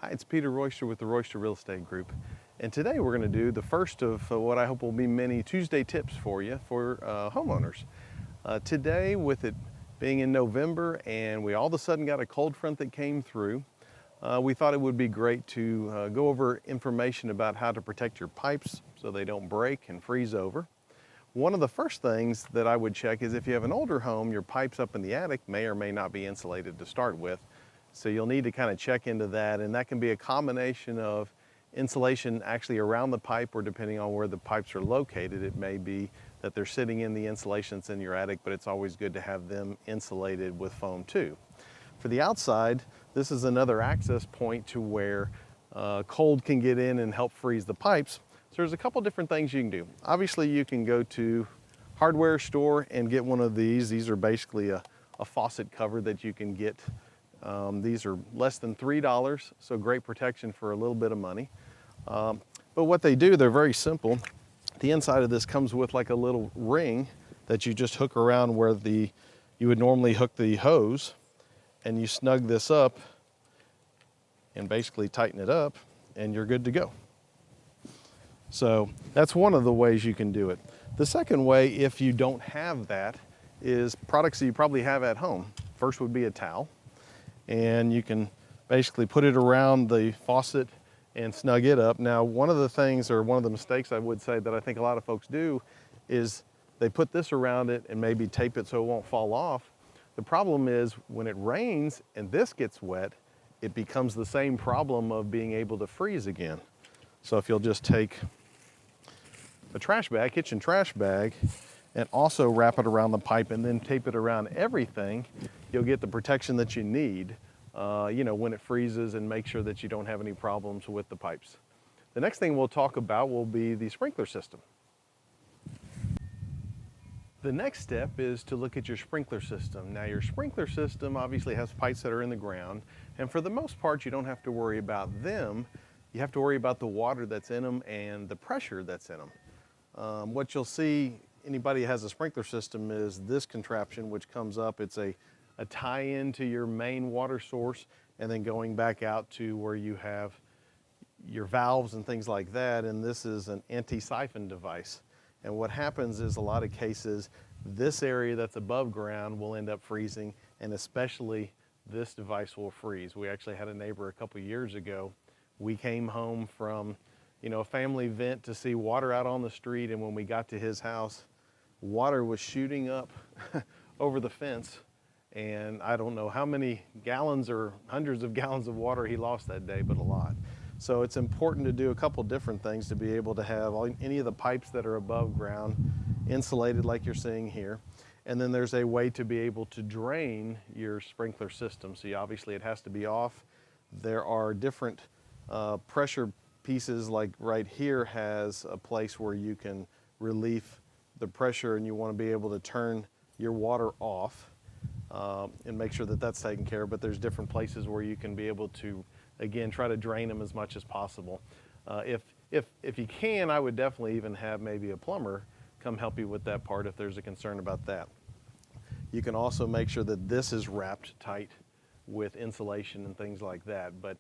Hi, it's Peter Royster with the Royster Real Estate Group. And today we're going to do the first of what I hope will be many Tuesday tips for you for homeowners. Today, with it being in November and we all of a sudden got a cold front that came through, we thought it would be great to go over information about how to protect your pipes so they don't break and freeze over. One of the first things that I would check is if you have an older home, your pipes up in the attic may or may not be insulated to start with. So you'll need to kind of check into that, and that can be a combination of insulation actually around the pipe, or depending on where the pipes are located, it may be that they're sitting in the insulation that's in your attic, but it's always good to have them insulated with foam too. For the outside, this is another access point to where cold can get in and help freeze the pipes. So there's a couple different things you can do. Obviously, you can go to hardware store and get one of these. These are basically a faucet cover that you can get. These are less than $3, so great protection for a little bit of money. But what they do, they're very simple. The inside of this comes with like a little ring that you just hook around where you would normally hook the hose, and you snug this up and basically tighten it up, and you're good to go. So that's one of the ways you can do it. The second way, if you don't have that, is products that you probably have at home. First would be a towel. And you can basically put it around the faucet and snug it up. Now, one of the things, or one of the mistakes I would say that I think a lot of folks do, is they put this around it and maybe tape it so it won't fall off. The problem is when it rains and this gets wet, it becomes the same problem of being able to freeze again. So if you'll just take a trash bag, kitchen trash bag, and also wrap it around the pipe and then tape it around everything, you'll get the protection that you need, when it freezes, and make sure that you don't have any problems with the pipes. The next thing we'll talk about will be the sprinkler system. The next step is to look at your sprinkler system. Now, your sprinkler system obviously has pipes that are in the ground, and for the most part, you don't have to worry about them. You have to worry about the water that's in them and the pressure that's in them. What you'll see, anybody who has a sprinkler system, is this contraption which comes up. It's a tie-in to your main water source, and then going back out to where you have your valves and things like that. And this is an anti-siphon device. And what happens is, a lot of cases, this area that's above ground will end up freezing, and especially this device will freeze. We actually had a neighbor a couple years ago. We came home from a family event to see water out on the street, and when we got to his house, water was shooting up over the fence, and I don't know how many gallons or hundreds of gallons of water he lost that day, but a lot. So it's important to do a couple different things to be able to have any of the pipes that are above ground insulated like you're seeing here. And then there's a way to be able to drain your sprinkler system. So obviously it has to be off. There are different pressure pieces, like right here has a place where you can relieve the pressure, and you want to be able to turn your water off and make sure that that's taken care of. But there's different places where you can be able to, again, try to drain them as much as possible. If you can, I would definitely even have maybe a plumber come help you with that part if there's a concern about that. You can also make sure that this is wrapped tight with insulation and things like that. But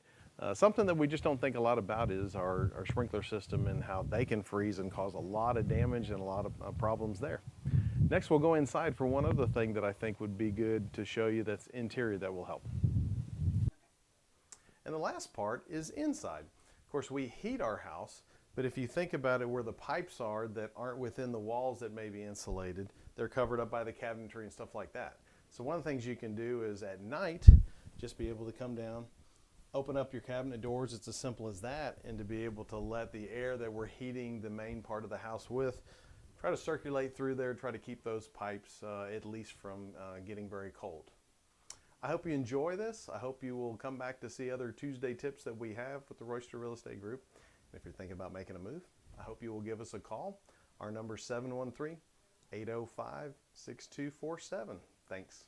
something that we just don't think a lot about is our sprinkler system and how they can freeze and cause a lot of damage and a lot of problems there. Next, we'll go inside for one other thing that I think would be good to show you that's interior that will help. And the last part is inside. Of course, we heat our house, but if you think about it, where the pipes are that aren't within the walls that may be insulated, they're covered up by the cabinetry and stuff like that. So one of the things you can do is at night, just be able to come down, open up your cabinet doors. It's as simple as that, and to be able to let the air that we're heating the main part of the house with try to circulate through there, try to keep those pipes at least from getting very cold. I hope you enjoy this. I hope you will come back to see other Tuesday tips that we have with the Royster Real Estate Group. And if you're thinking about making a move, I hope you will give us a call. Our number is 713-805-6247. Thanks.